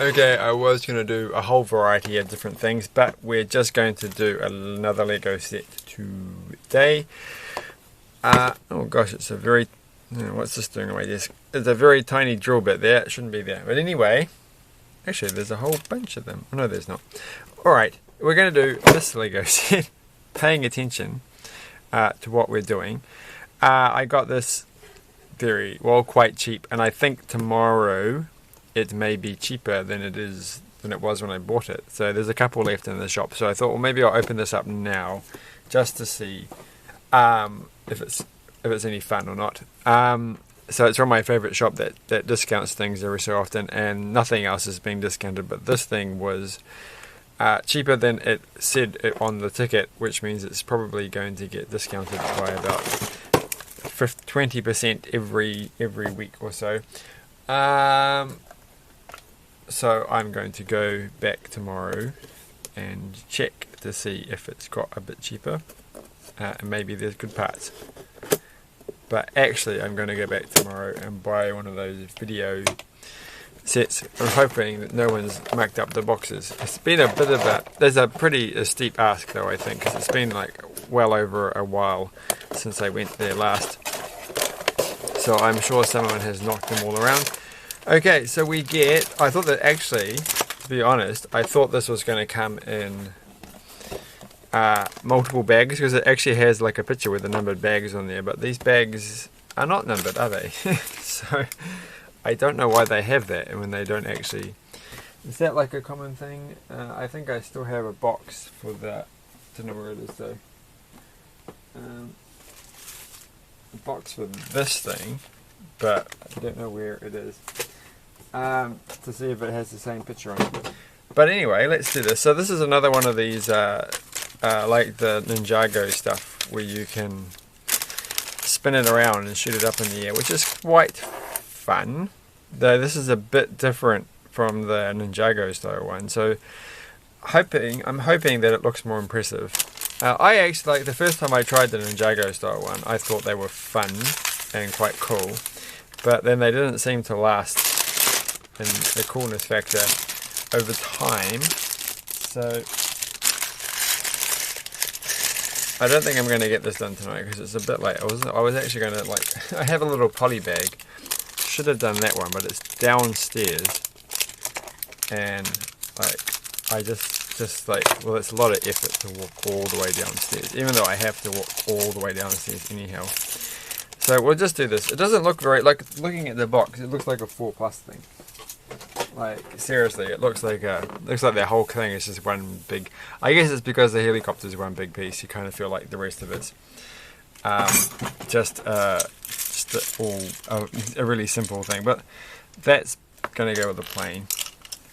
Okay, I was going to do a whole variety of different things, but we're just going to do another Lego set today. Oh gosh, it's a very... what's this doing on my desk? It's a very tiny drill bit there. It shouldn't be there. But anyway, actually there's a whole bunch of them. No, there's not. Alright, we're going to do this Lego set, paying attention to what we're doing. I got this quite cheap, and I think tomorrow it may be cheaper than it was when I bought it. So there's a couple left in the shop. So I thought, well, maybe I'll open this up now just to see if it's any fun or not. So it's from my favourite shop that discounts things every so often, and nothing else is being discounted, but this thing was cheaper than it said on the ticket, which means it's probably going to get discounted by about 20% every week or so. So I'm going to go back tomorrow and check to see if it's got a bit cheaper, and maybe there's good parts. But actually I'm going to go back tomorrow and buy one of those video sets. I'm hoping that no one's mucked up the boxes. It's been a bit of there's a pretty steep ask though, I think, because it's been like well over a while since I went there last. So I'm sure someone has knocked them all around. Okay, so we get, I thought that actually, to be honest, I thought this was going to come in multiple bags, because it actually has like a picture with the numbered bags on there, but these bags are not numbered, are they? So I don't know why they have that, and when they don't actually... Is that like a common thing? I think I still have a box for that. Don't know where it is though. A box for this thing, but I don't know where it is. To see if it has the same picture on it. But anyway, let's do this. So this is another one of these like the Ninjago stuff, where you can spin it around and shoot it up in the air, which is quite fun, though this is a bit different from the Ninjago style one. So I'm hoping that it looks more impressive. I actually, like, the first time I tried the Ninjago style one, I thought they were fun and quite cool, but then they didn't seem to last in the coolness factor over time. So I don't think I'm going to get this done tonight because it's a bit late. I was actually going to, like, I have a little poly bag. Should have done that one, but it's downstairs, and like I just like, well, it's a lot of effort to walk all the way downstairs, even though I have to walk all the way downstairs anyhow. So we'll just do this. It doesn't look very, like, looking at the box, it looks like a 4+ thing. Like, seriously, it looks like that whole thing is just one big... I guess it's because the helicopter is one big piece. You kind of feel like the rest of it's just all a really simple thing. But that's going to go with the plane.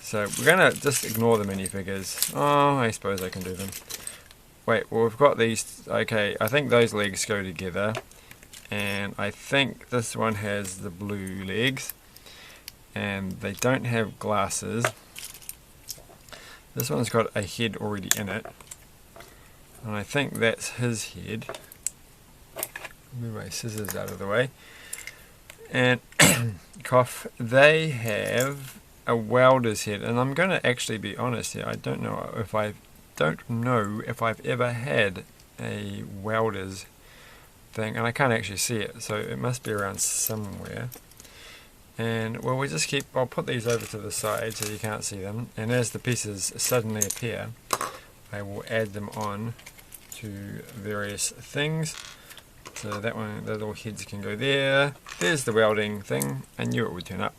So we're going to just ignore the minifigures. Oh, I suppose I can do them. Wait, well, we've got these... Okay, I think those legs go together. And I think this one has the blue legs. And they don't have glasses. This one's got a head already in it, and I think that's his head. Move my scissors out of the way. And cough, they have a welder's head, and I'm going to actually be honest here. I don't know if I've ever had a welder's thing, and I can't actually see it, so it must be around somewhere. And well, I'll put these over to the side so you can't see them, and as the pieces suddenly appear, I will add them on to various things. So that one, the little heads can go there. There's the welding thing. I knew it would turn up.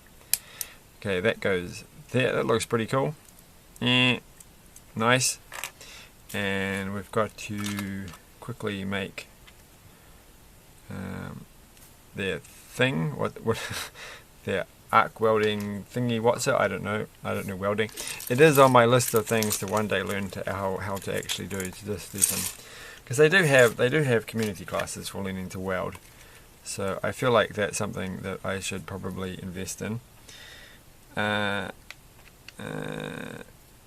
Okay, that goes there. That looks pretty cool. Nice. And we've got to quickly make their thing. What their arc welding thingy, what's it? I don't know welding. It is on my list of things to one day learn how to actually do, to just do some, because they do have community classes for learning to weld. So I feel like that's something that I should probably invest in.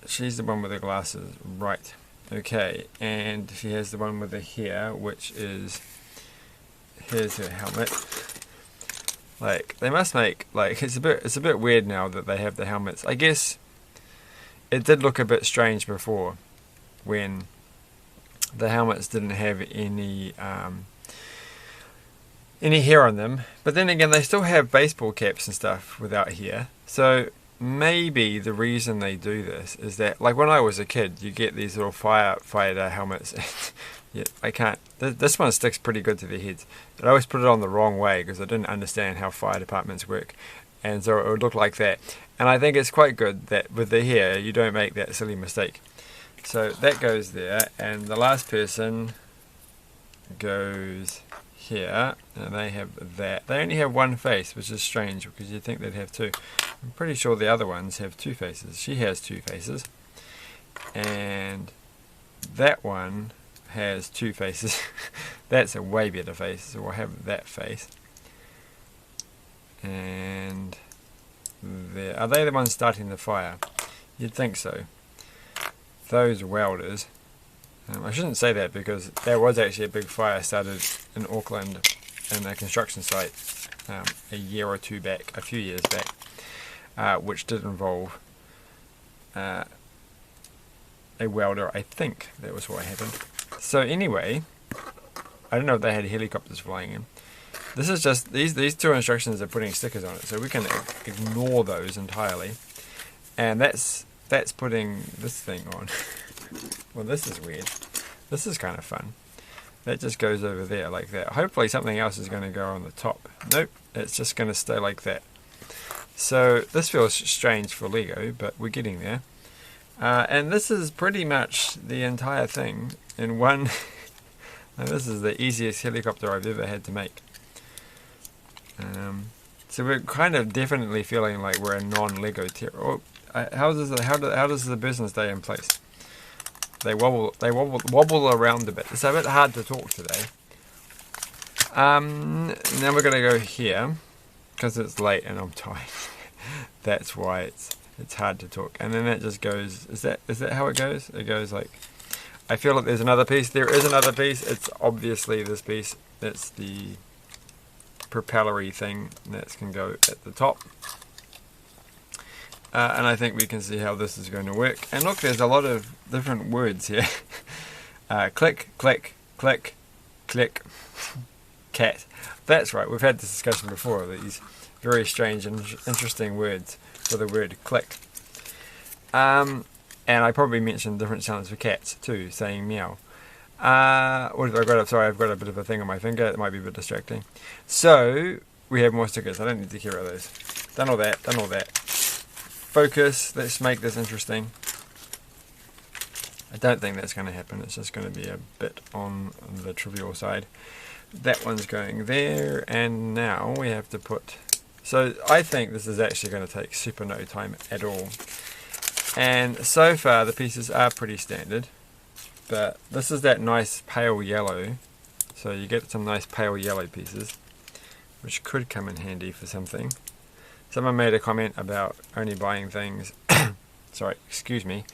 She's the one with the glasses, right? Okay, and she has the one with the hair, which is, here's her helmet. Like, they must make, like, it's a bit weird now that they have the helmets. I guess it did look a bit strange before when the helmets didn't have any hair on them. But then again, they still have baseball caps and stuff without hair. So maybe the reason they do this is that, like when I was a kid, you get these little firefighter helmets. Yeah, I can't. This one sticks pretty good to their heads. But I always put it on the wrong way because I didn't understand how fire departments work. And so it would look like that. And I think it's quite good that with the hair, you don't make that silly mistake. So that goes there. And the last person goes here. And they have that. They only have one face, which is strange because you'd think they'd have two. I'm pretty sure the other ones have two faces. She has two faces. And that one has two faces. That's a way better face, so we'll have that face. And there, are they the ones starting the fire? You'd think so. Those welders, I shouldn't say that because there was actually a big fire started in Auckland in a construction site a year or two back, a few years back, which did involve a welder. I think that was what happened. So anyway, I don't know if they had helicopters flying in. This is just, these two instructions are putting stickers on it, so we can ignore those entirely. And that's putting this thing on. Well, this is weird. This is kind of fun. That just goes over there like that. Hopefully something else is going to go on the top. Nope, it's just going to stay like that. So this feels strange for Lego, but we're getting there. And this is pretty much the entire thing in one. And this is the easiest helicopter I've ever had to make. So we're kind of definitely feeling like we're a non-Lego how does the business stay in place? They wobble around a bit. It's a bit hard to talk today. Now we're gonna go here because it's late and I'm tired. That's why it's hard to talk. And then that just goes. Is that how it goes? It goes like. I feel like there's another piece. There is another piece. It's obviously this piece. That's the propellery thing that can go at the top. And I think we can see how this is going to work. And look, there's a lot of different words here. Click, click, click, click, cat. That's right, we've had this discussion before, these very strange and interesting words for the word click. And I probably mentioned different sounds for cats too, saying meow. What have I got? Sorry, I've got a bit of a thing on my finger. It might be a bit distracting. So we have more stickers. I don't need to care about those. Done all that. Done all that. Focus. Let's make this interesting. I don't think that's going to happen. It's just going to be a bit on the trivial side. That one's going there, and now we have to put. So I think this is actually going to take super no time at all. And so far the pieces are pretty standard, but this is that nice pale yellow, so you get some nice pale yellow pieces, which could come in handy for something. Someone made a comment about only buying things, sorry, excuse me,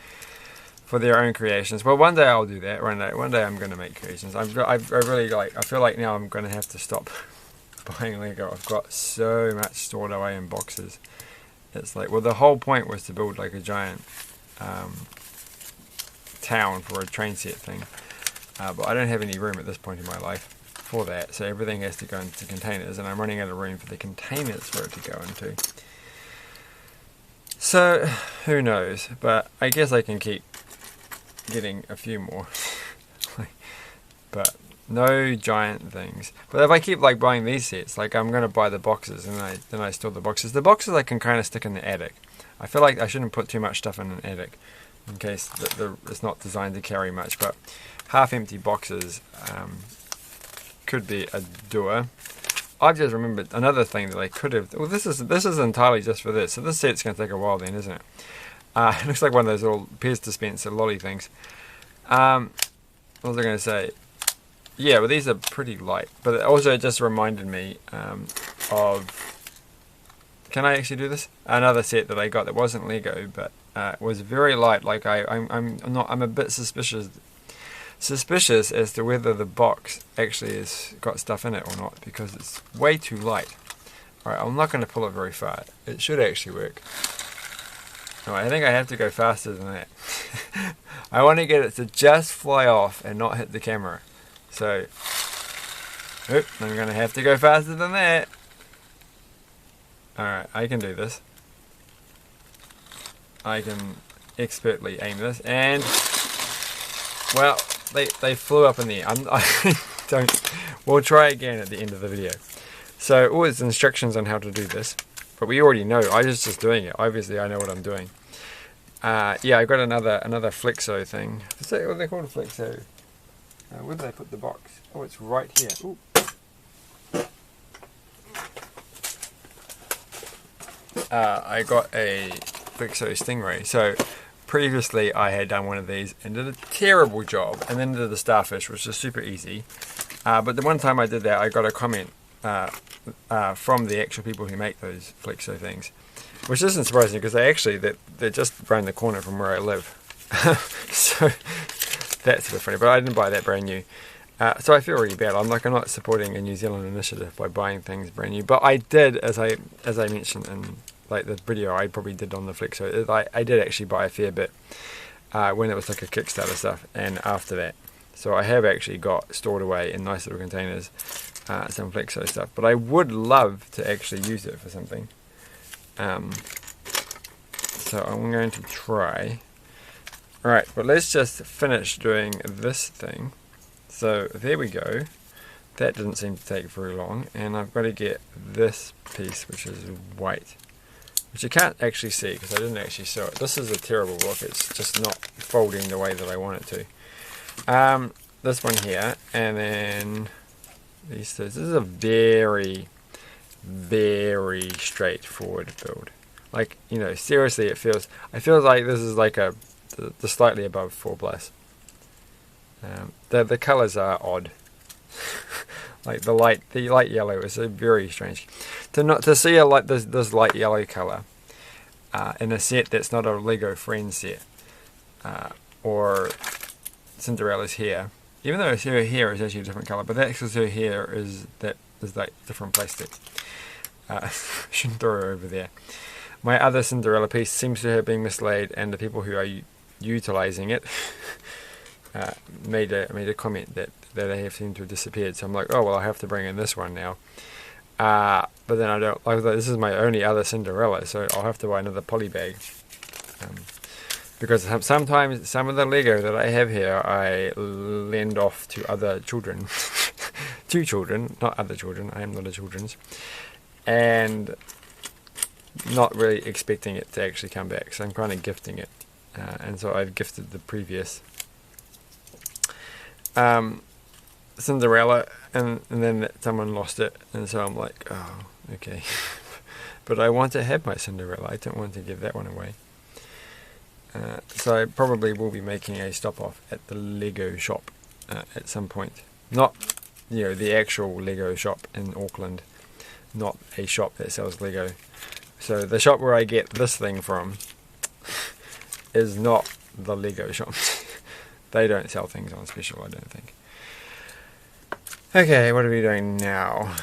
for their own creations. Well, one day I'll do that. One day I'm going to make creations. I really like. I feel like now I'm going to have to stop buying Lego. I've got so much stored away in boxes. It's like, well, the whole point was to build like a giant town for a train set thing, but I don't have any room at this point in my life for that, so everything has to go into containers, and I'm running out of room for the containers for it to go into. So who knows, but I guess I can keep getting a few more. But no giant things. But if I keep like buying these sets, like I'm going to buy the boxes and then I store the boxes. The boxes I can kind of stick in the attic. I feel like I shouldn't put too much stuff in an attic in case it's not designed to carry much, but half empty boxes could be a doer. I've just remembered another thing that I could have. Well, this is entirely just for this. So this set's going to take a while then, isn't it? It looks like one of those little Pez dispenser lolly things. What was I going to say? Yeah, well, these are pretty light, but it also just reminded me of. Can I actually do this? Another set that I got that wasn't Lego, but was very light. Like I'm a bit suspicious as to whether the box actually has got stuff in it or not, because it's way too light. Alright, I'm not going to pull it very far. It should actually work. No, I think I have to go faster than that. I want to get it to just fly off and not hit the camera. So, I'm going to have to go faster than that. Alright, I can do this. I can expertly aim this, and well, they flew up in the air. We'll try again at the end of the video. So, all its instructions on how to do this, but we already know. I was just doing it. Obviously, I know what I'm doing. Yeah, I got another Flexo thing. Is that what they call a Flexo? Where did they put the box? Oh, it's right here. Ooh. I got a Flexo Stingray. So previously I had done one of these and did a terrible job, and then did the starfish, which was super easy. But the one time I did that, I got a comment from the actual people who make those Flexo things, which isn't surprising because they're just around the corner from where I live. So that's sort of funny, but I didn't buy that brand new. So I feel really bad. I'm not supporting a New Zealand initiative by buying things brand new. But I did, as I mentioned in like the video I probably did on the Flexo, I did actually buy a fair bit when it was like a Kickstarter stuff, and after that. So I have actually got stored away in nice little containers some Flexo stuff. But I would love to actually use it for something. So I'm going to try. Alright, but let's just finish doing this thing. So there we go. That didn't seem to take very long, and I've got to get this piece, which is white, which you can't actually see because I didn't actually sew it. This is a terrible look. It's just not folding the way that I want it to. This one here, and then these two. This is a very, very straightforward build. Like, you know, seriously, I feel like this is like the slightly above 4+. The colours are odd. Like the light yellow is a very strange. To see this light yellow colour in a set that's not a Lego Friends set, or Cinderella's hair, even though her hair is actually a different colour, but that's because her hair is like different plastic. Shouldn't throw her over there. My other Cinderella piece seems to have been mislaid, and the people who are utilising it made a comment that they have seemed to have disappeared. So I'm like, oh well, I have to bring in this one now. But then I don't like this is my only other Cinderella, so I'll have to buy another poly bag. Because sometimes some of the Lego that I have here I lend off to other children, to children, not other children. I am not a children's, and not really expecting it to actually come back. So I'm kind of gifting it, and so I've gifted the previous Cinderella, and then someone lost it, and so I'm like, oh, okay. But I want to have my Cinderella. I don't want to give that one away. So I probably will be making a stop off at the Lego shop at some point. Not, you know, the actual Lego shop in Auckland, not a shop that sells Lego. So the shop where I get this thing from is not the Lego shop. They don't sell things on special, I don't think. Okay, what are we doing now?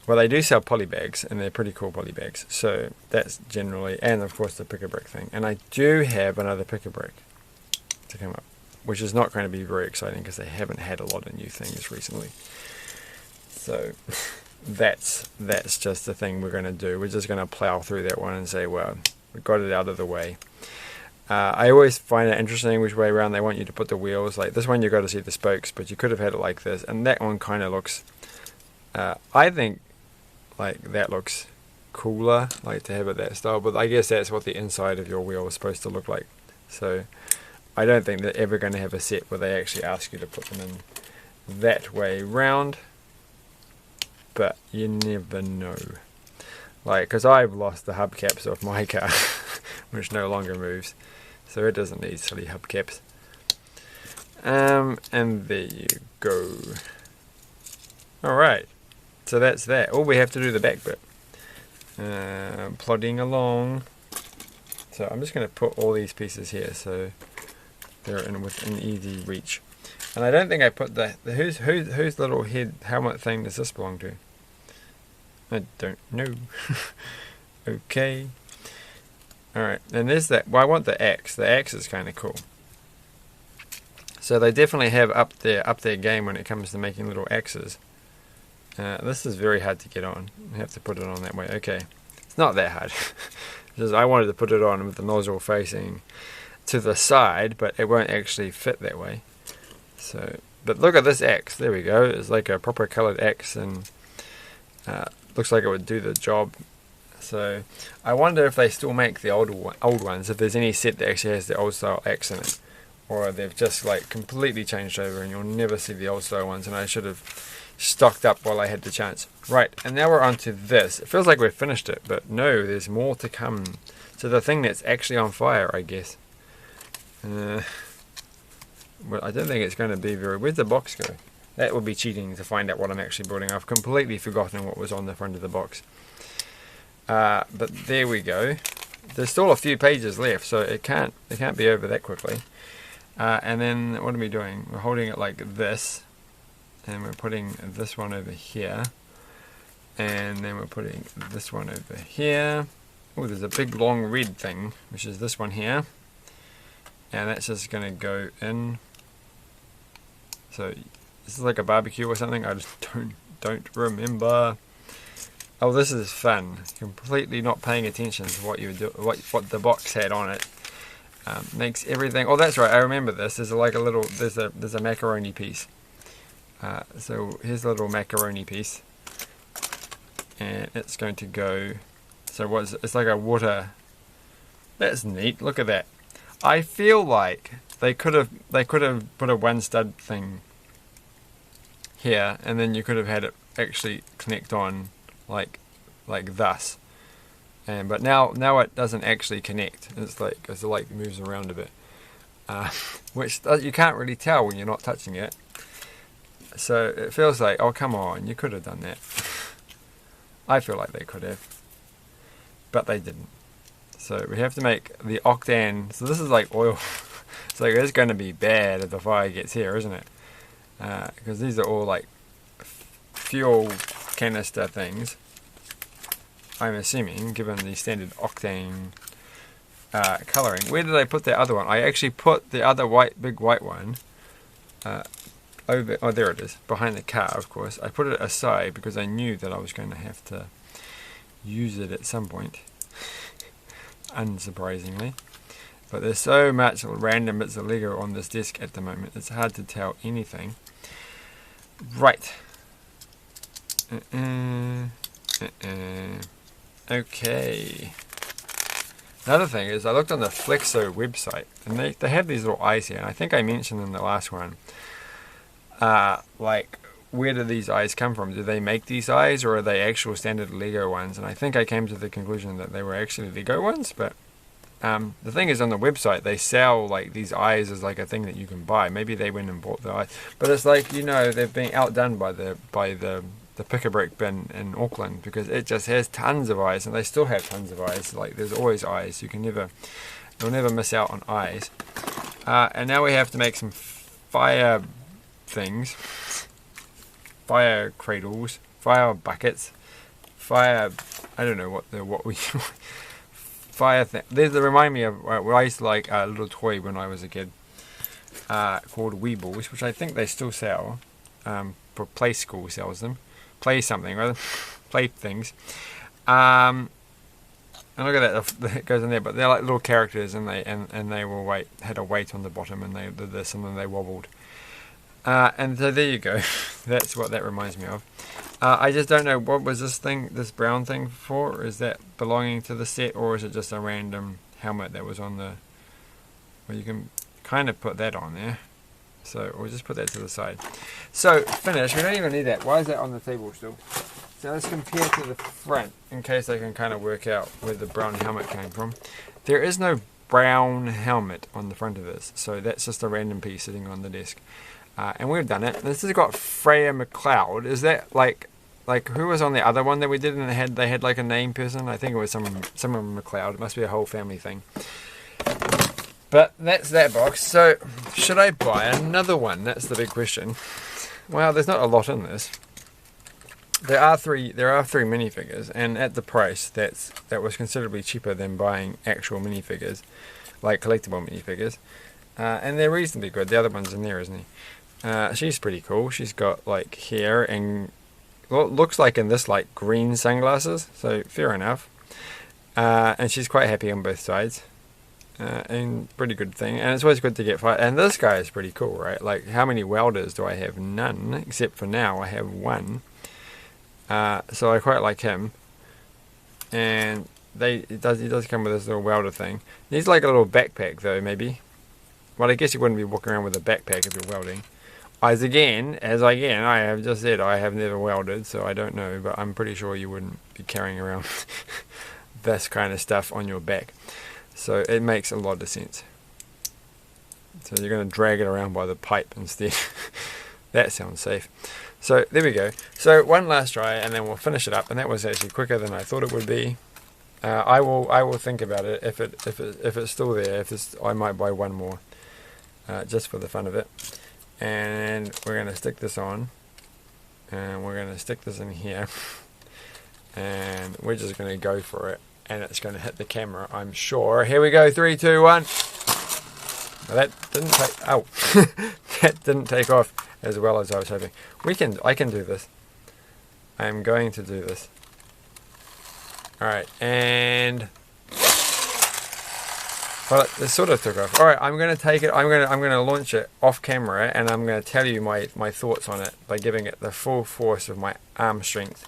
Well, they do sell poly bags, and they're pretty cool poly bags. So that's generally, and of course the pick-a-brick thing. And I do have another pick-a-brick to come up, which is not going to be very exciting because they haven't had a lot of new things recently. So that's just the thing we're going to do. We're just going to plow through that one and say, well, we got it out of the way. I always find it interesting which way around they want you to put the wheels. Like this one, you've got to see the spokes, but you could have had it like this. And that one kind of looks, I think, like that looks cooler, like to have it that style. But I guess that's what the inside of your wheel is supposed to look like. So I don't think they're ever going to have a set where they actually ask you to put them in that way round. But you never know. Like, because I've lost the hubcaps off my car, which no longer moves. So it doesn't need silly hubcaps. And there you go. Alright. So that's that. All we have to do the back bit. Plodding along. So I'm just going to put all these pieces here so they're within easy reach. And I don't think I put whose little head helmet thing does this belong to? I don't know. Okay. Alright, and there's that. Well, I want the axe. The axe is kind of cool. So they definitely have up their game when it comes to making little axes. This is very hard to get on. I have to put it on that way. Okay, it's not that hard. Because I wanted to put it on with the nozzle facing to the side, but it won't actually fit that way. So, but look at this axe. There we go. It's like a proper coloured axe, and looks like it would do the job. So I wonder if they still make the old ones. If there's any set that actually has the old style axe in it, or they've just like completely changed over, and you'll never see the old style ones. And I should have stocked up while I had the chance. Right, and now we're on to this. It feels like we've finished it, but no, there's more to come. So the thing that's actually on fire, I guess. Well, I don't think it's going to be very... Where'd the box go? That would be cheating to find out what I'm actually building. I've completely forgotten what was on the front of the box. But there we go. There's still a few pages left, so it can't be over that quickly. And then what are we doing? We're holding it like this. And we're putting this one over here. And then we're putting this one over here. Oh, there's a big long red thing, which is this one here. And that's just going to go in. So this is like a barbecue or something. I just don't remember. Oh, this is fun. Completely not paying attention to what you do, what the box had on it. Makes everything. Oh, that's right. I remember this. There's like a little. There's a macaroni piece. So here's a little macaroni piece, and it's going to go. So it's like a water. That's neat. Look at that. I feel like they could have put a one stud thing here, and then you could have had it actually connect on like thus. But now it doesn't actually connect. It's like moves around a bit, which you can't really tell when you're not touching it. So it feels like, oh come on, you could have done that. I feel like they could have, but they didn't. So we have to make the octane. So this is like oil. It's like it's going to be bad if the fire gets here, isn't it? Because these are all like fuel canister things. I'm assuming, given the standard octane colouring. Where did I put the other one? I actually put the other big white one over. Oh, there it is, behind the car. Of course, I put it aside because I knew that I was going to have to use it at some point. Unsurprisingly, but there's so much random bits of Lego on this desk at the moment. It's hard to tell anything. Right. Okay. Another thing is I looked on the Flexo website, and they have these little eyes here, and I think I mentioned in the last one, like, where do these eyes come from? Do they make these eyes, or are they actual standard Lego ones? And I think I came to the conclusion that they were actually Lego ones, but the thing is, on the website they sell like these eyes as like a thing that you can buy. Maybe they went and bought the eyes, but it's like, you know, they've been outdone by the pick-a-brick bin in Auckland, because it just has tons of eyes, and they still have tons of eyes. Like, there's always eyes. You'll never miss out on eyes. And now we have to make some fire things, fire cradles, fire buckets, fire. I don't know what we fire thing. They remind me of I used to like a little toy when I was a kid called Weebles, which I think they still sell. For Play School sells them. Play something, rather. Play things. And look at that, it goes in there, but they're like little characters, and they will had a weight on the bottom, and they did this, and then they wobbled. And so there you go. That's what that reminds me of. I just don't know, what was this brown thing for? Is that belonging to the set, or is it just a random helmet that was on the... Well, you can kind of put that on there. So we'll just put that to the side. So, finish. We don't even need that. Why is that on the table still? So let's compare to the front, in case I can kind of work out where the brown helmet came from. There is no brown helmet on the front of this, so that's just a random piece sitting on the desk. And we've done it. This has got Freya McLeod. Is that like who was on the other one that we did, and they had like a name person? I think it was someone McLeod. It must be a whole family thing. But that's that box. So should I buy another one? That's the big question. Well, there's not a lot in this. there are three minifigures, and at the price that was considerably cheaper than buying actual minifigures, like collectible minifigures, and they're reasonably good. The other one's in there, isn't he? She's pretty cool. She's got like hair and looks like in this like green sunglasses, so fair enough. And she's quite happy on both sides. And pretty good thing, and it's always good to get fired. And this guy is pretty cool, right? Like, how many welders do I have? None, except for now I have one. So I quite like him. And he does come with this little welder thing. He's like a little backpack though, maybe. Well, I guess you wouldn't be walking around with a backpack if you're welding. I have just said I have never welded, so I don't know, but I'm pretty sure you wouldn't be carrying around this kind of stuff on your back. So it makes a lot of sense. So you're going to drag it around by the pipe instead. That sounds safe. So there we go. So one last try, and then we'll finish it up. And that was actually quicker than I thought it would be. I will think about it if it's still there. I might buy one more, just for the fun of it. And we're going to stick this on, and we're going to stick this in here, and we're just going to go for it. And it's going to hit the camera, I'm sure. Here we go, 3, 2, 1. Well, that didn't take. Oh, that didn't take off as well as I was hoping. I can do this. I am going to do this. All right, and well, it sort of took off. All right, I'm going to take it. I'm going to launch it off camera, and I'm going to tell you my thoughts on it by giving it the full force of my arm strength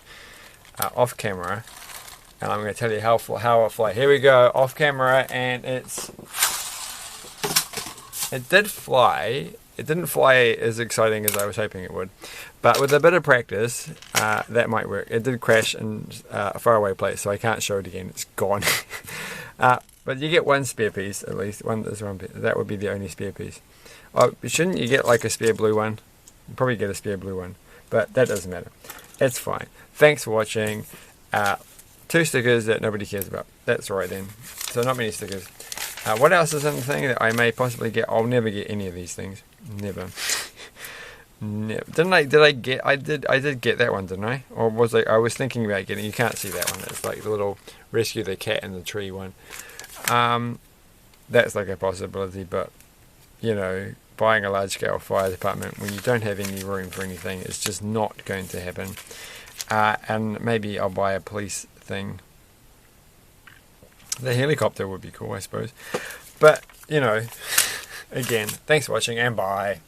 off camera. And I'm going to tell you how it fly. Here we go, off camera, and it did fly. It didn't fly as exciting as I was hoping it would, but with a bit of practice, that might work. It did crash in a faraway place, so I can't show it again. It's gone. But you get one spare piece at least. That would be the only spare piece. Oh, shouldn't you get like a spare blue one? You probably get a spare blue one, but that doesn't matter. It's fine. Thanks for watching. 2 stickers that nobody cares about. That's all right then. So not many stickers. What else is in the thing that I may possibly get? I'll never get any of these things. Never. Never. I did get that one, didn't I? Or was I was thinking about getting, you can't see that one. It's like the little rescue the cat in the tree one. That's like a possibility, but you know, buying a large scale fire department when you don't have any room for anything is just not going to happen. And maybe I'll buy a police thing. The helicopter would be cool, I suppose. But, you know, again, thanks for watching, and bye.